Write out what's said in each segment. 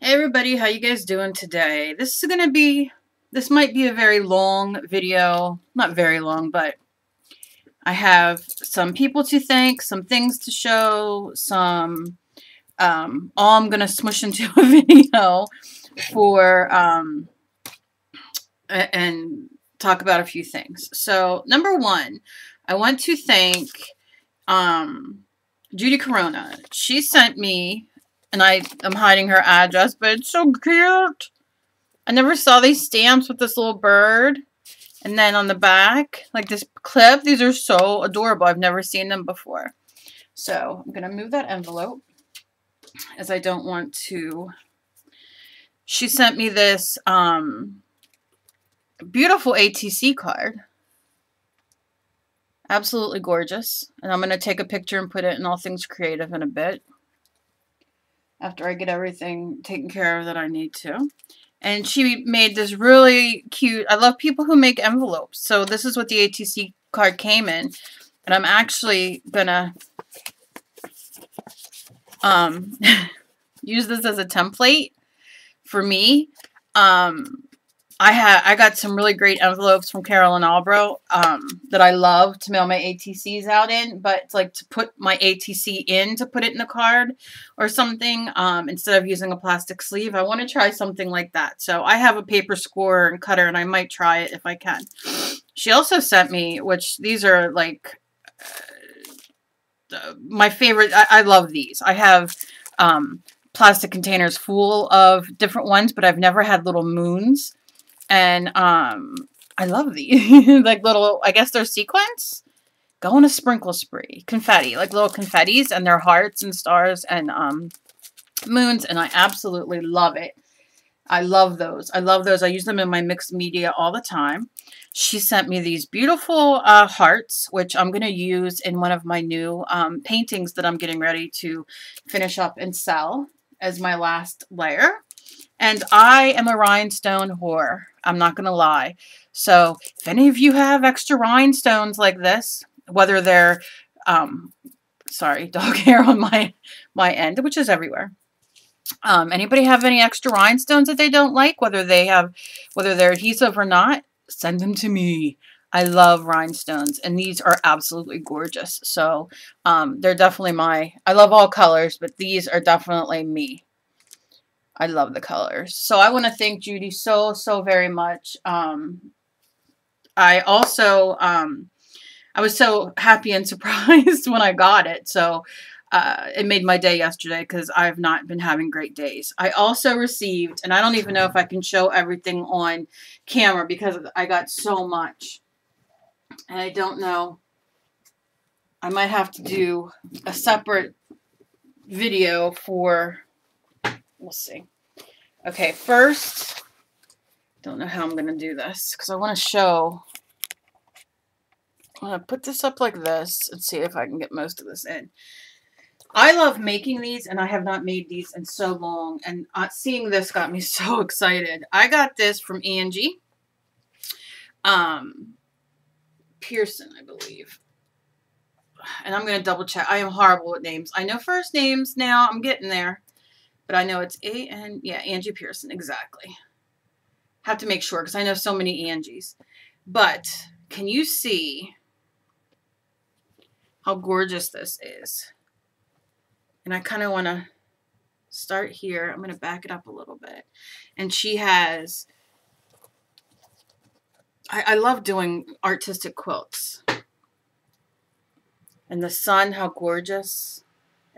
Hey everybody, how you guys doing today? This might be a very long video. Not very long, but I have some people to thank, some things to show, all I'm gonna smush into a video for, and talk about a few things. So, number one, I want to thank, Judy Corona. She sent me, and I'm hiding her address, but it's so cute. I never saw these stamps with this little bird. And then on the back, like this clip, these are so adorable. I've never seen them before. So I'm going to move that envelope as I don't want to. She sent me this beautiful ATC card. Absolutely gorgeous. And I'm going to take a picture and put it in All Things Creative in a bit, after I get everything taken care of that I need to. And she made this really cute, I love people who make envelopes. So this is what the ATC card came in. And I'm actually gonna use this as a template for me. I got some really great envelopes from Carolyn Albro that I love to mail my ATCs out in, but it's like to put my ATC in, to put it in the card or something, instead of using a plastic sleeve. I want to try something like that. So I have a paper scorer and cutter, and I might try it if I can. She also sent me, which these are like my favorite. I love these. I have plastic containers full of different ones, but I've never had little moons. And I love these. Like little, I guess they're sequins. Go on a sprinkle spree. Confetti, like little confettis, and they're hearts and stars and moons, and I absolutely love it. I love those. I love those. I use them in my mixed media all the time. She sent me these beautiful hearts, which I'm going to use in one of my new paintings that I'm getting ready to finish up and sell as my last layer. And I am a rhinestone whore. I'm not going to lie. So if any of you have extra rhinestones like this, whether they're, sorry, dog hair on my end, which is everywhere. Anybody have any extra rhinestones that they don't like, whether they're adhesive or not, send them to me. I love rhinestones, and these are absolutely gorgeous. So they're definitely I love all colors, but these are definitely me. I love the colors. So I want to thank Judy so very much. I also, I was so happy and surprised when I got it. So it made my day yesterday because I've not been having great days. I also received, and I don't even know if I can show everything on camera because I got so much. And I don't know. I might have to do a separate video for... We'll see. Okay, first, don't know how I'm going to do this because I want to show. I'm going to put this up like this and see if I can get most of this in. I love making these, and I have not made these in so long, and seeing this got me so excited. I got this from Angie Pearson, I believe. And I'm going to double check. I am horrible with names. I know first names now. I'm getting there. But I know it's Angie Pearson, exactly. Have to make sure because I know so many Angies. But can you see how gorgeous this is? And I kind of want to start here. I'm going to back it up a little bit. And she has... I love doing artistic quilts. And the sun, how gorgeous.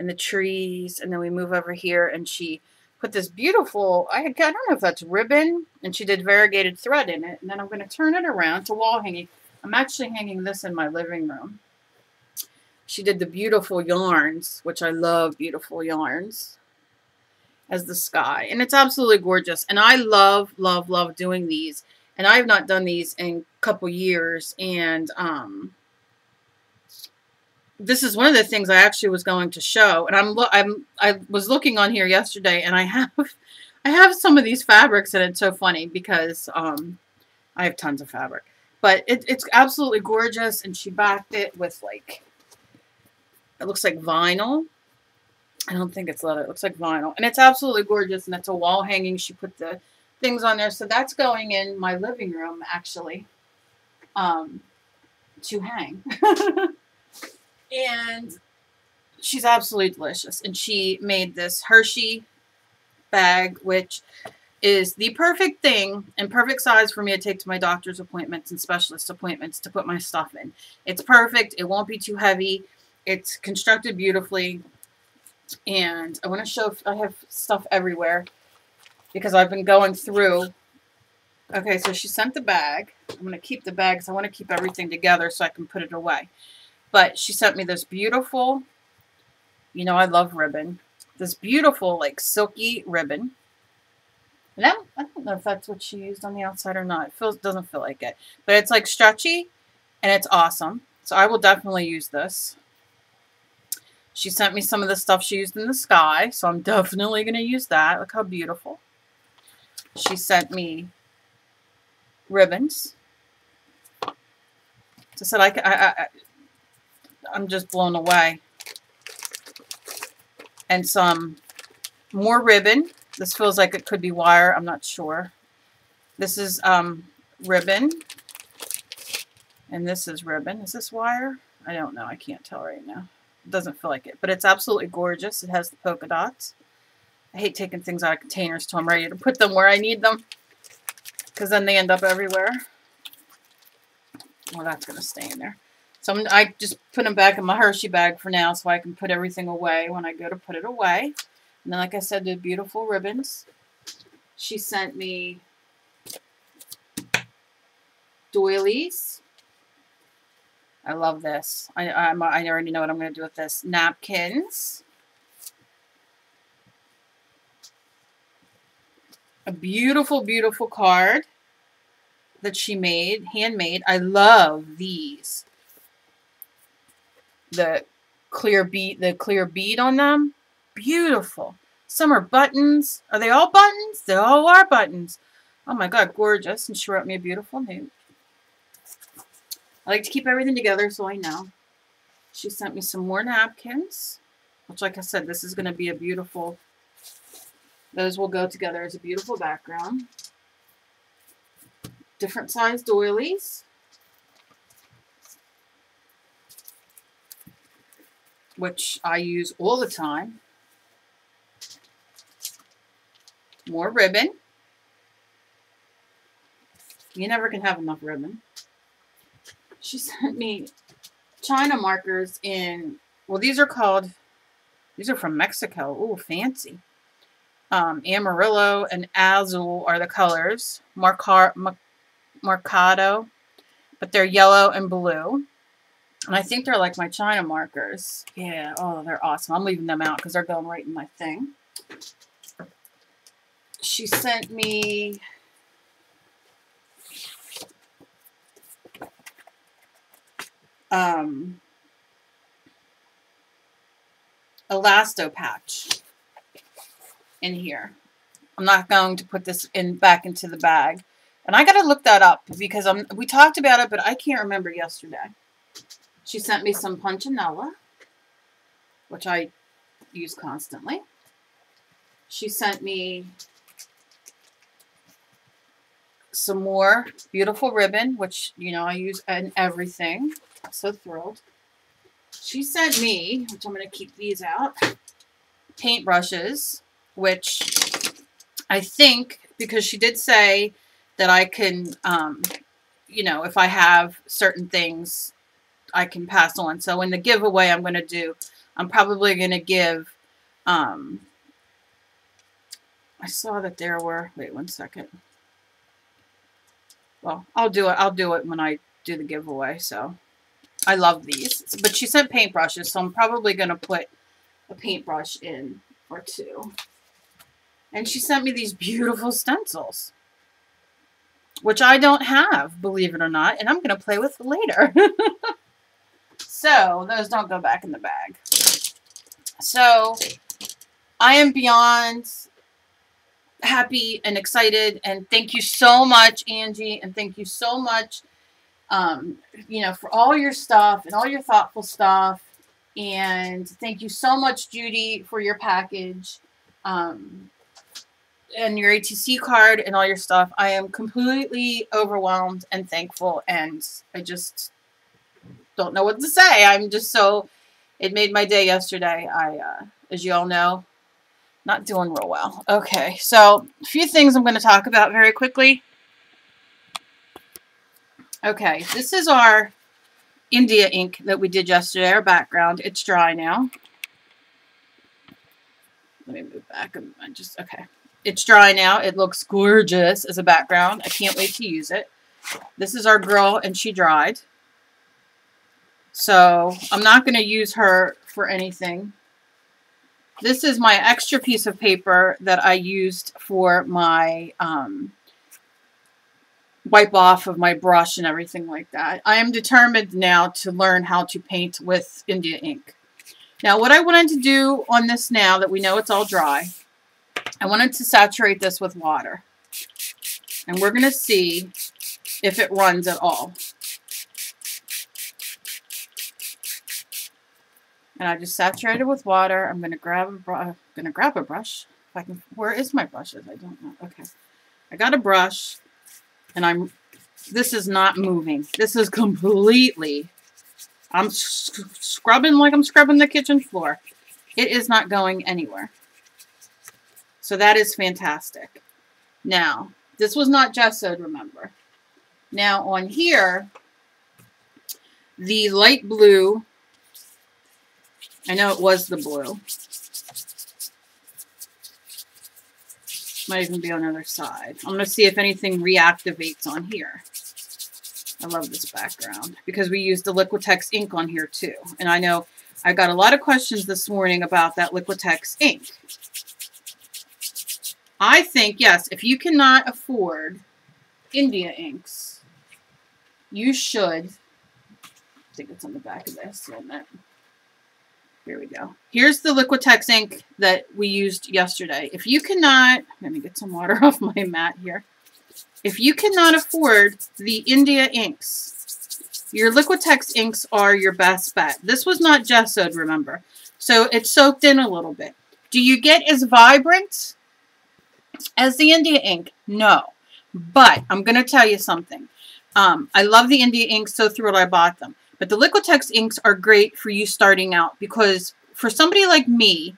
And the trees, and then we move over here, and she put this beautiful, I don't know if that's ribbon, and she did variegated thread in it, and then I'm going to turn it around to wall hanging. I'm actually hanging this in my living room. She did the beautiful yarns, which I love beautiful yarns, as the sky, and it's absolutely gorgeous, and I love doing these, and I have not done these in a couple years, and this is one of the things I actually was going to show, and I was looking on here yesterday, and I have some of these fabrics, and it's so funny because I have tons of fabric, but it's absolutely gorgeous. And she backed it with, like, it looks like vinyl, I don't think it's leather. It looks like vinyl. And it's absolutely gorgeous. And it's a wall hanging. She put the things on there. So that's going in my living room, actually, to hang. And she's absolutely delicious. And she made this Hershey bag, which is the perfect thing and perfect size for me to take to my doctor's appointments and specialist appointments to put my stuff in. It's perfect. It won't be too heavy. It's constructed beautifully. And I want to show if I have stuff everywhere because I've been going through. Okay, so she sent the bag. I'm going to keep the bag because I want to keep everything together so I can put it away. But she sent me this beautiful, you know, I love ribbon. This beautiful, like, silky ribbon. No, I don't know if that's what she used on the outside or not. It doesn't feel like it. But it's, like, stretchy, and it's awesome. So I will definitely use this. She sent me some of the stuff she used in the sky, so I'm definitely going to use that. Look how beautiful. She sent me ribbons. So I said, I'm just blown away. And some more ribbon. This feels like it could be wire. I'm not sure. This is ribbon. And this is ribbon. Is this wire? I don't know. I can't tell right now. It doesn't feel like it. But it's absolutely gorgeous. It has the polka dots. I hate taking things out of containers till I'm ready to put them where I need them. Because then they end up everywhere. Well, that's going to stay in there. So I just put them back in my Hershey bag for now so I can put everything away when I go to put it away. And then, like I said, the beautiful ribbons. She sent me doilies. I love this. I already know what I'm going to do with this. Napkins. A beautiful, beautiful card that she made, handmade. I love these. The clear bead on them. Beautiful. Some are buttons. Are they all buttons? They all are buttons. Oh my God, gorgeous. And she wrote me a beautiful note. I like to keep everything together, so I know. She sent me some more napkins, which, like I said, this is going to be a beautiful, those will go together as a beautiful background. Different size doilies, which I use all the time. More ribbon. You never can have enough ribbon. She sent me China markers in, well, these are from Mexico. Ooh, fancy. Amarillo and Azul are the colors. Marcado. But they're yellow and blue. And I think they're like my China markers. Yeah, oh, they're awesome. I'm leaving them out because they're going right in my thing. She sent me Elasto patch in here. I'm not going to put this back into the bag. And I got to look that up because we talked about it, but I can't remember yesterday. She sent me some Punchinella, which I use constantly. She sent me some more beautiful ribbon, which, you know, I use in everything. I'm so thrilled. She sent me, which I'm going to keep these out, paintbrushes, which I think, because she did say that I can, you know, if I have certain things, I can pass on. So in the giveaway I'm going to do, I'm probably going to give, I saw that there were, wait one second. Well, I'll do it when I do the giveaway. So I love these. But she sent paintbrushes, so I'm probably going to put a paintbrush in or two. And she sent me these beautiful stencils, which I don't have, believe it or not, and I'm going to play with later. So those don't go back in the bag. So I am beyond happy and excited, and thank you so much, Angie, and thank you so much, you know, for all your stuff and all your thoughtful stuff. And thank you so much, Judy, for your package. And your ATC card and all your stuff. I am completely overwhelmed and thankful, and I just don't know what to say. I'm just so, it made my day yesterday. As you all know, not doing real well. Okay, so a few things I'm going to talk about very quickly. Okay, this is our India ink that we did yesterday, our background. It's dry now. Let me move back. Okay. It's dry now. It looks gorgeous as a background. I can't wait to use it. This is our girl, and she dried. So I'm not going to use her for anything. This is my extra piece of paper that I used for my wipe off of my brush and everything like that. I am determined now to learn how to paint with India ink. Now, what I wanted to do on this, now that we know it's all dry, I wanted to saturate this with water. And we're going to see if it runs at all. And I just saturated with water. I'm going to grab a brush. If I can, where is my brushes? I don't know. Okay. I got a brush, and this is not moving. This is completely, I'm scrubbing like I'm scrubbing the kitchen floor. It is not going anywhere. So that is fantastic. Now, this was not gessoed, remember. Now, on here, the light blue, I know it was the blue. Might even be on the other side. I'm going to see if anything reactivates on here. I love this background because we used the Liquitex ink on here too. And I know I got a lot of questions this morning about that Liquitex ink. I think, yes, if you cannot afford India inks, you should. I think it's on the back of this, isn't it? Here we go. Here's the Liquitex ink that we used yesterday. If you cannot, let me get some water off my mat here. If you cannot afford the India inks, your Liquitex inks are your best bet. This was not gessoed, remember. So it soaked in a little bit. Do you get as vibrant as the India ink? No. But I'm going to tell you something. I love the India inks, so thrilled I bought them. But the Liquitex inks are great for you starting out, because for somebody like me,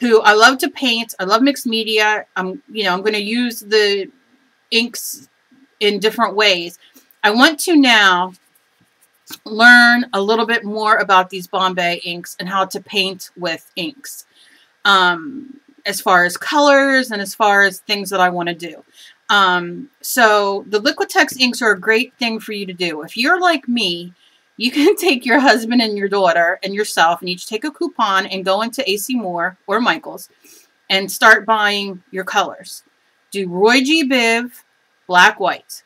who I love to paint, I love mixed media, I'm going to use the inks in different ways. I want to now learn a little bit more about these Bombay inks and how to paint with inks. As far as colors and as far as things that I want to do. So the Liquitex inks are a great thing for you to do. If you're like me, you can take your husband and your daughter and yourself and each take a coupon and go into AC Moore or Michael's and start buying your colors. Do Roy G. Biv, black, white.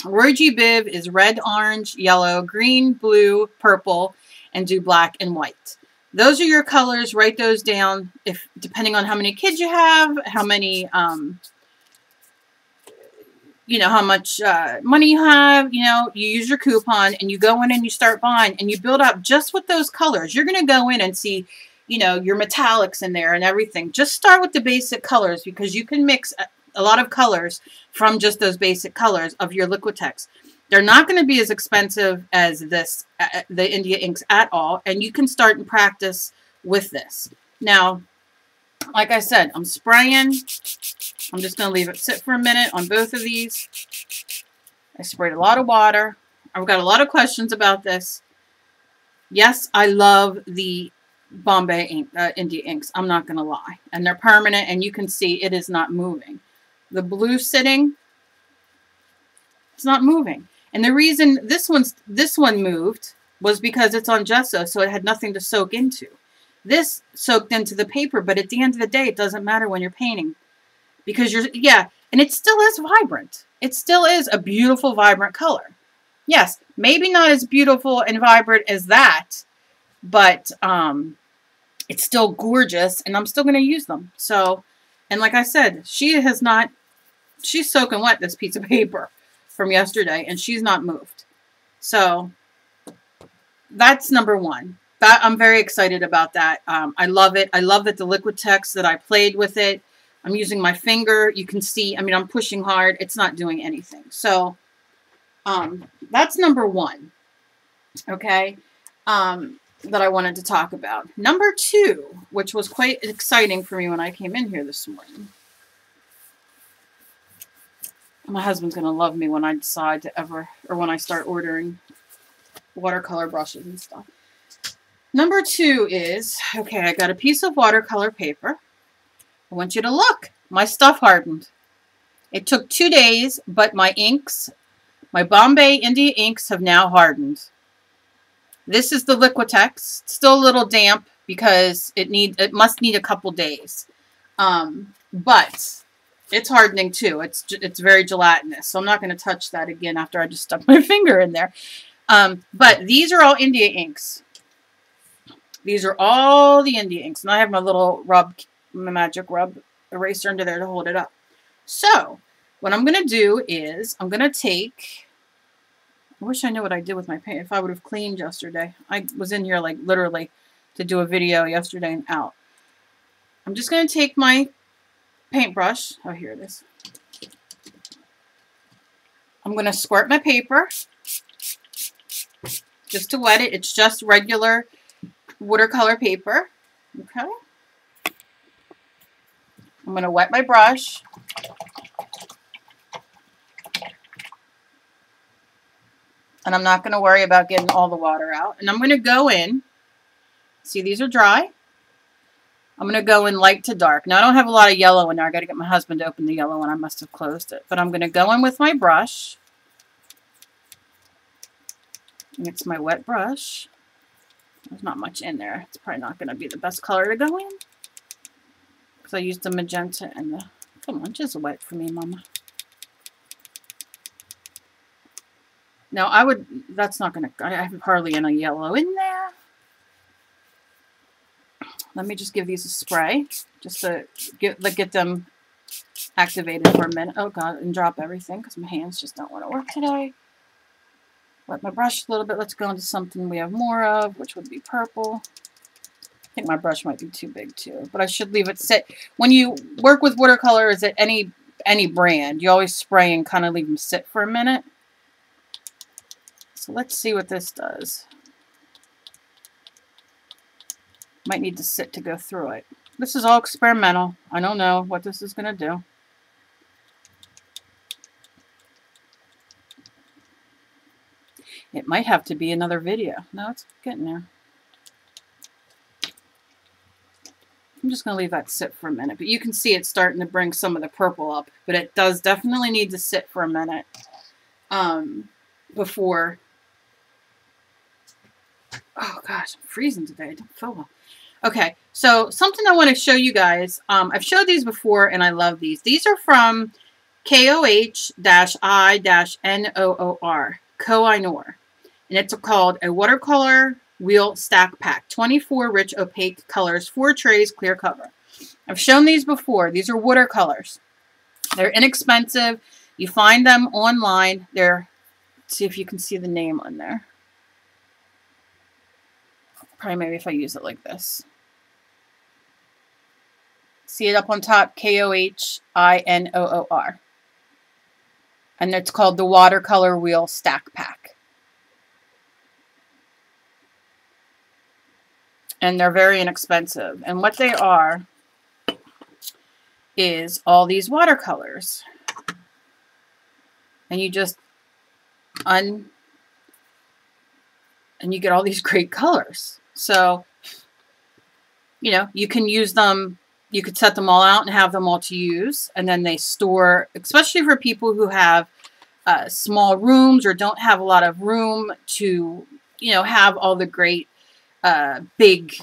Roy G. Biv is red, orange, yellow, green, blue, purple, and do black and white. Those are your colors. Write those down. If depending on how many kids you have, how many, how much money you have, you use your coupon and you go in and you start buying and you build up just with those colors. You're going to go in and see, your metallics in there and everything. Just start with the basic colors, because you can mix a lot of colors from just those basic colors of your Liquitex. They're not going to be as expensive as this, the India inks at all, and you can start and practice with this. Now, like I said, I'm spraying. I'm just going to leave it sit for a minute on both of these. I sprayed a lot of water. I've got a lot of questions about this. Yes, I love the Bombay ink, India inks. I'm not going to lie. And they're permanent, and you can see it is not moving. The blue sitting, it's not moving. And the reason this one moved was because it's on gesso, so it had nothing to soak into. This soaked into the paper, but at the end of the day, it doesn't matter when you're painting. Because and it still is vibrant. It still is a beautiful, vibrant color. Yes, maybe not as beautiful and vibrant as that, but it's still gorgeous, and I'm still going to use them. So, and like I said, she's soaking wet, this piece of paper from yesterday, and she's not moved. So that's number one. I'm very excited about that. I love it. I love that the Liquitex that I played with it. I'm using my finger. You can see, I mean, I'm pushing hard. It's not doing anything. So that's number one, okay, that I wanted to talk about. Number two, which was quite exciting for me when I came in here this morning. My husband's going to love me when I decide to when I start ordering watercolor brushes and stuff. Number two is, okay, I got a piece of watercolor paper. I want you to look. My stuff hardened. It took 2 days, but my inks, my Bombay India inks have now hardened. This is the Liquitex. It's still a little damp because it must need a couple days. But it's hardening too. It's very gelatinous. So I'm not going to touch that again after I just stuck my finger in there. But these are all India inks. These are all the India inks. And I have my little magic rub eraser under there to hold it up. So what I'm going to do is I'm going to take, I wish I knew what I did with my paint. If I would have cleaned yesterday. I was in here like literally to do a video yesterday and out. I'm just going to take my paintbrush. Oh, here it is. I'm going to squirt my paper just to wet it. It's just regular watercolor paper. Okay. I'm going to wet my brush. And I'm not going to worry about getting all the water out. And I'm going to go in. See, these are dry. I'm going to go in light to dark. Now, I don't have a lot of yellow in there. I got to get my husband to open the yellow one. I must have closed it. But I'm going to go in with my brush. And it's my wet brush. There's not much in there. It's probably not going to be the best color to go in. Because I used the magenta and the... Come on, just wet for me, Mama. Now, that's not going to... I have hardly any yellow in there. Let me just give these a spray. Just to get them activated for a minute. Oh, God, and drop everything because my hands just don't want to work today. Wet my brush a little bit. Let's go into something we have more of, which would be purple. I think my brush might be too big too, but I should leave it sit. When you work with watercolors at any brand, you always spray and kind of leave them sit for a minute. So let's see what this does. Might need to sit to go through it. This is all experimental. I don't know what this is going to do. It might have to be another video. No, it's getting there. I'm just going to leave that sit for a minute. But you can see it's starting to bring some of the purple up. But it does definitely need to sit for a minute before... Oh, gosh, I'm freezing today. I don't feel well. Okay, so something I want to show you guys. I've showed these before, and I love these. These are from KOH-I-NOOR, Koh-I-Noor. And it's called a Watercolor Wheel Stack Pack. 24 rich opaque colors, 4 trays, clear cover. I've shown these before. These are watercolors. They're inexpensive. You find them online. Let's see if you can see the name on there. Probably maybe if I use it like this. See it up on top? KOH-I-NOOR. And it's called the Watercolor Wheel Stack Pack. And they're very inexpensive. And what they are is all these watercolors. And you just and you get all these great colors. So, you know, you can use them. You could set them all out and have them all to use. And then they store, especially for people who have small rooms or don't have a lot of room to, you know, have all the great big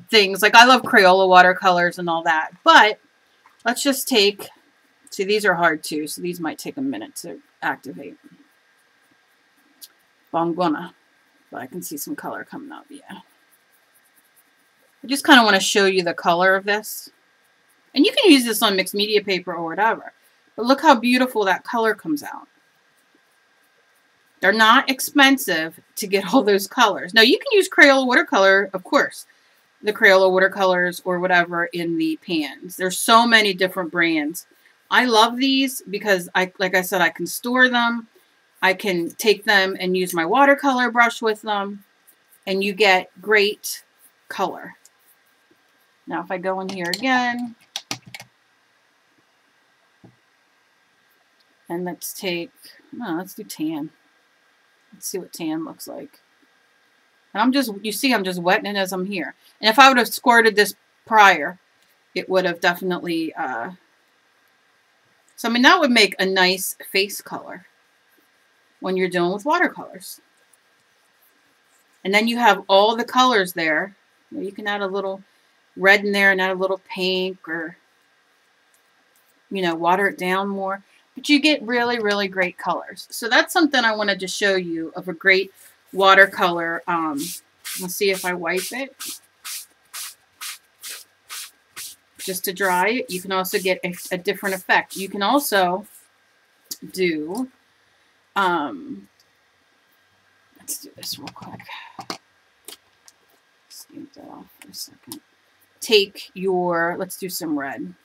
things. Like I love Crayola watercolors and all that. But let's just take, see, these are hard too. So these might take a minute to activate. Bongona. But I can see some color coming up, yeah. I just kind of want to show you the color of this. And you can use this on mixed media paper or whatever. But look how beautiful that color comes out. They're not expensive to get all those colors. Now, you can use Crayola watercolor, of course, the Crayola watercolors or whatever in the pans. There's so many different brands. I love these because, like I said, I can store them. I can take them and use my watercolor brush with them, and you get great color. Now, if I go in here again, and let's take, let's do tan. Let's see what tan looks like. And I'm just, you see, I'm just wetting it as I'm here. And if I would have squirted this prior, it would have definitely, so I mean, that would make a nice face color when you're dealing with watercolors. And then you have all the colors there. You can add a little red in there and add a little pink, or, you know, water it down more. But you get really, really great colors. So that's something I wanted to show you of a great watercolor. Let's see if I wipe it. Just to dry it. You can also get a different effect. You can also do, let's do this real quick. Stamp that off for a second. Take your, let's do some red.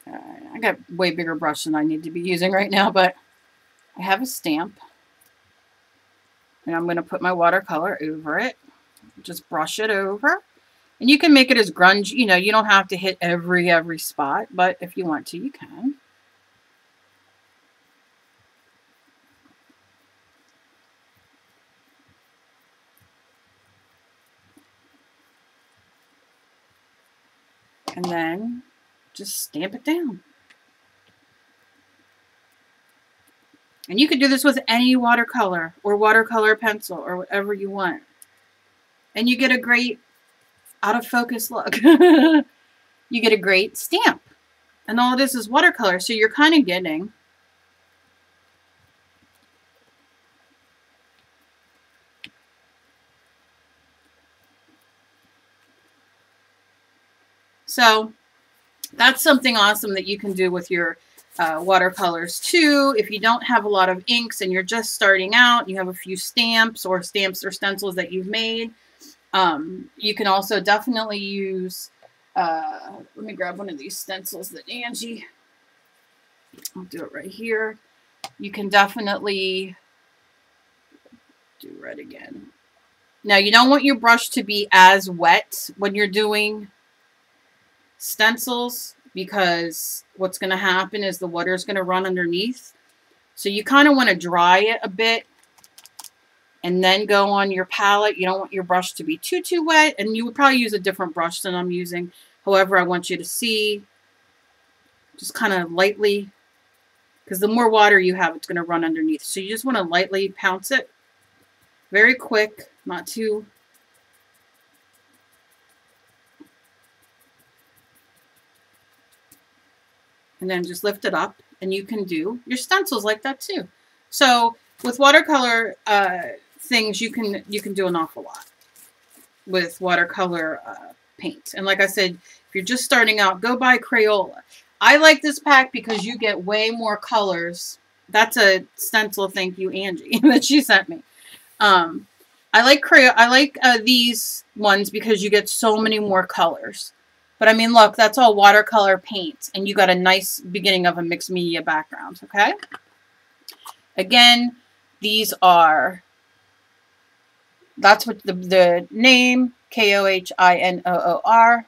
I got way bigger brush than I need to be using right now, but I have a stamp. And I'm going to put my watercolor over it. Just brush it over. And you can make it as grungy. You know, you don't have to hit every spot, but if you want to, you can. And then just stamp it down. And you could do this with any watercolor or watercolor pencil or whatever you want. And you get a great out of focus look. You get a great stamp. And all it is watercolor. So you're kind of getting so that's something awesome that you can do with your watercolors too. If you don't have a lot of inks and you're just starting out, you have a few stamps or stencils that you've made. You can also definitely use, let me grab one of these stencils that Angie, I'll do it right here. You can definitely do red again. Now, you don't want your brush to be as wet when you're doing stencils, because what's going to happen is the water is going to run underneath. So you kind of want to dry it a bit and then go on your palette. You don't want your brush to be too wet, and you would probably use a different brush than I'm using. However, I want you to see just kind of lightly, because the more water you have, it's going to run underneath. So you just want to lightly pounce it. Very quick, not too. And then just lift it up, and you can do your stencils like that too. So with watercolor things, you can do an awful lot with watercolor paint. And like I said, if you're just starting out, go buy Crayola. I like this pack because you get way more colors. That's a stencil, thank you, Angie, that she sent me. I like these ones because you get so many more colors. But I mean, look, that's all watercolor paint, and you got a nice beginning of a mixed media background, okay? Again, these are, that's what the name, Kohinoor,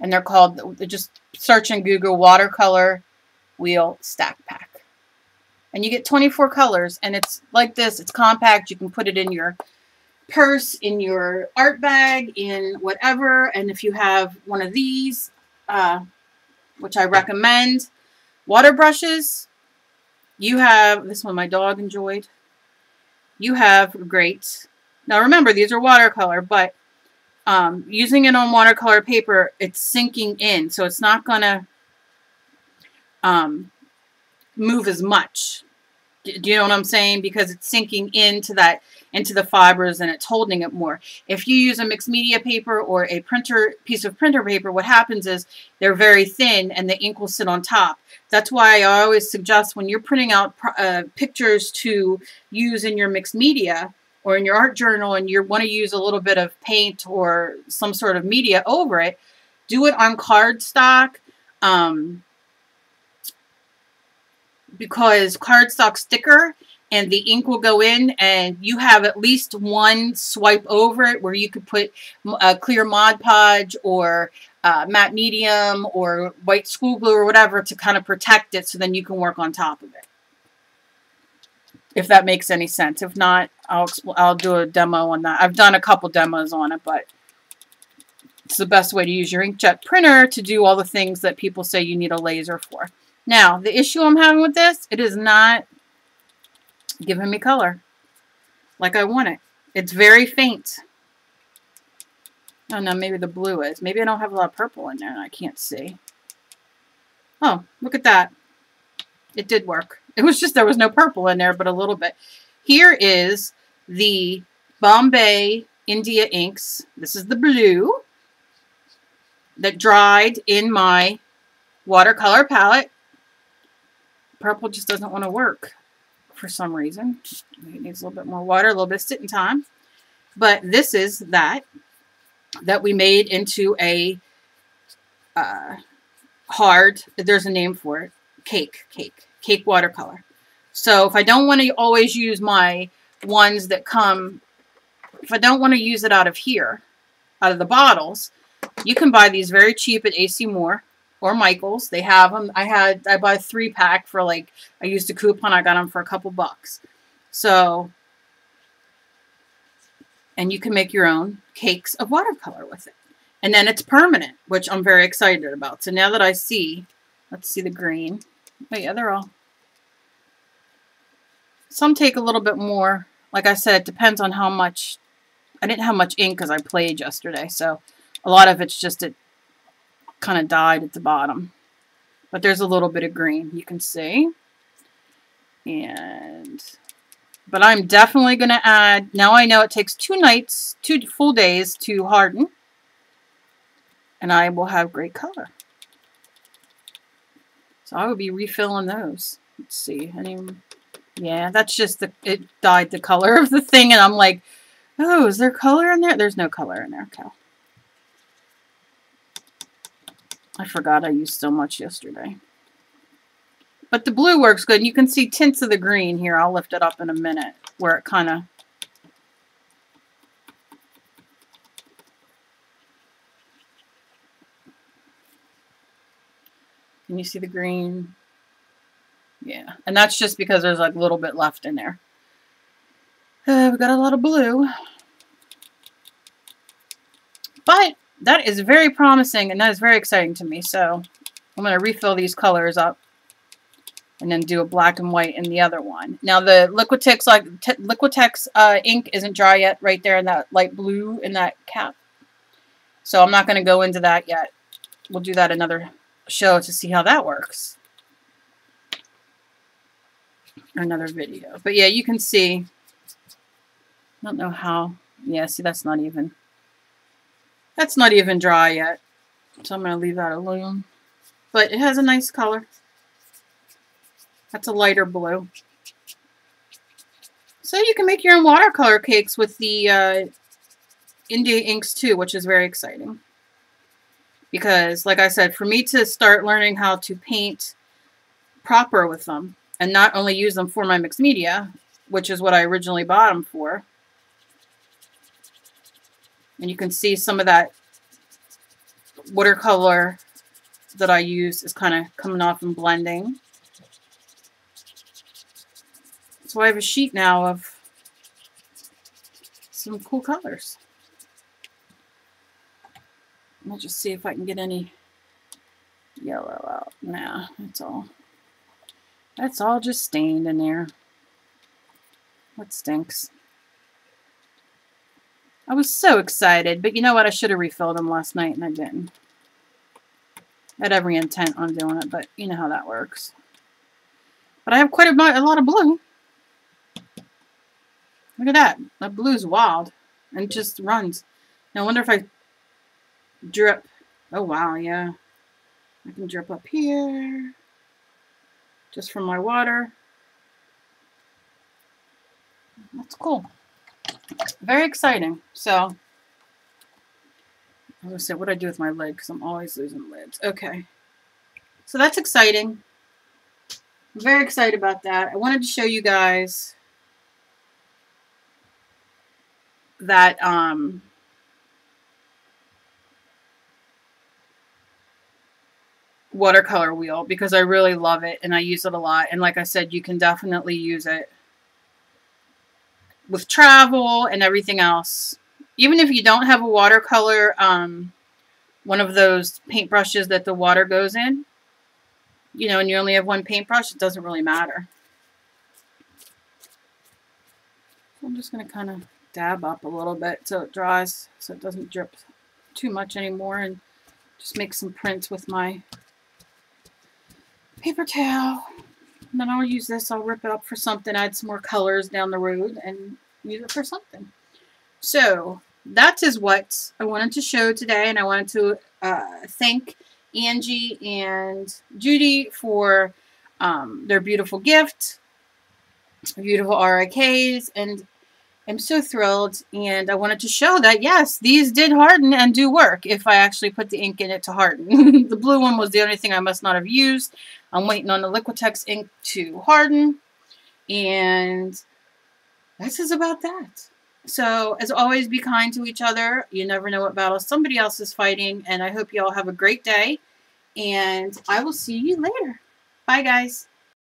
and they're called, just search in Google, watercolor wheel stack pack. And you get 24 colors, and it's like this, it's compact, you can put it in your purse, in your art bag, in whatever. And if you have one of these, which I recommend, water brushes, you have, this one my dog enjoyed, you have great, now remember these are watercolor, but using it on watercolor paper, it's sinking in, so it's not gonna move as much. Do you know what I'm saying? Because it's sinking into the fibers and it's holding it more. If you use a mixed media paper or a piece of printer paper, what happens is they're very thin and the ink will sit on top. That's why I always suggest when you're printing out pictures to use in your mixed media or in your art journal and you want to use a little bit of paint or some sort of media over it, do it on cardstock. Because cardstock sticker and the ink will go in and you have at least one swipe over it where you could put a clear Mod Podge or matte medium or white school glue or whatever to kind of protect it so then you can work on top of it. If that makes any sense. If not, I'll do a demo on that. I've done a couple demos on it, but it's the best way to use your inkjet printer to do all the things that people say you need a laser for. Now, the issue I'm having with this, it is not giving me color like I want it. It's very faint. Oh, no, maybe the blue is. Maybe I don't have a lot of purple in there and I can't see. Oh, look at that. It did work. It was just there was no purple in there, but a little bit. Here is the Bombay India inks. This is the blue that dried in my watercolor palette. Purple just doesn't want to work for some reason. It needs a little bit more water, a little bit of sitting time. But this is that we made into a hard, there's a name for it, cake watercolor. So if I don't want to always use my ones that come, if I don't want to use it out of here, out of the bottles, you can buy these very cheap at AC Moore. Or Michael's. They have them. I bought a 3-pack for like, I used a coupon. I got them for a couple bucks. So, and you can make your own cakes of watercolor with it. And then it's permanent, which I'm very excited about. So now that I see, let's see the green. Oh yeah, they're all. Some take a little bit more. Like I said, it depends on how much. I didn't have much ink because I played yesterday. So a lot of it's just it kind of dyed at the bottom, but there's a little bit of green you can see. But I'm definitely going to add, now I know it takes 2 full days to harden, and I will have great color. So I will be refilling those. Let's see. Yeah, that's just it dyed the color of the thing, and I'm like, oh, is there color in there? There's no color in there, Cal. I forgot I used so much yesterday. But the blue works good. You can see tints of the green here. I'll lift it up in a minute where it kind of... Can you see the green? Yeah. And that's just because there's like a little bit left in there. We've got a lot of blue. But that is very promising, and that is very exciting to me. So I'm going to refill these colors up and then do a black and white in the other one. Now the Liquitex ink isn't dry yet right there in that light blue in that cap. So I'm not going to go into that yet. We'll do that another show to see how that works. Or another video. But yeah, you can see. I don't know how. Yeah, see, that's not even dry yet. So I'm going to leave that alone. But it has a nice color. That's a lighter blue. So you can make your own watercolor cakes with the India inks too, which is very exciting. Because, like I said, for me to start learning how to paint proper with them, and not only use them for my mixed media, which is what I originally bought them for. And you can see some of that watercolor that I use is kind of coming off and blending. So I have a sheet now of some cool colors. I'll just see if I can get any yellow out. Nah, that's all just stained in there. That stinks. I was so excited, but you know what? I should have refilled them last night, and I didn't. I had every intent on doing it, but you know how that works. But I have quite a lot of blue. Look at that. That blue's wild. And just runs. Now I wonder if I drip. Oh, wow, yeah. I can drip up here. Just from my water. That's cool. Very exciting. So, I was gonna say, what do I do with my lid? Because I'm always losing lids. Okay. So that's exciting. I'm very excited about that. I wanted to show you guys that watercolor wheel because I really love it and I use it a lot. And like I said, you can definitely use it with travel and everything else. Even if you don't have a watercolor, one of those paintbrushes that the water goes in, you know, and you only have one paintbrush, it doesn't really matter. So I'm just going to kind of dab up a little bit so it dries, so it doesn't drip too much anymore, and just make some prints with my paper towel. And then I'll use this, I'll rip it up for something, add some more colors down the road, and use it for something. So that is what I wanted to show today, and I wanted to thank Angie and Judy for their beautiful gift, beautiful RIKs, and I'm so thrilled. And I wanted to show that, yes, these did harden and do work if I actually put the ink in it to harden. The blue one was the only thing I must not have used. I'm waiting on the Liquitex ink to harden, and this is about that. So, as always, be kind to each other. You never know what battle somebody else is fighting. And I hope you all have a great day. And I will see you later. Bye, guys.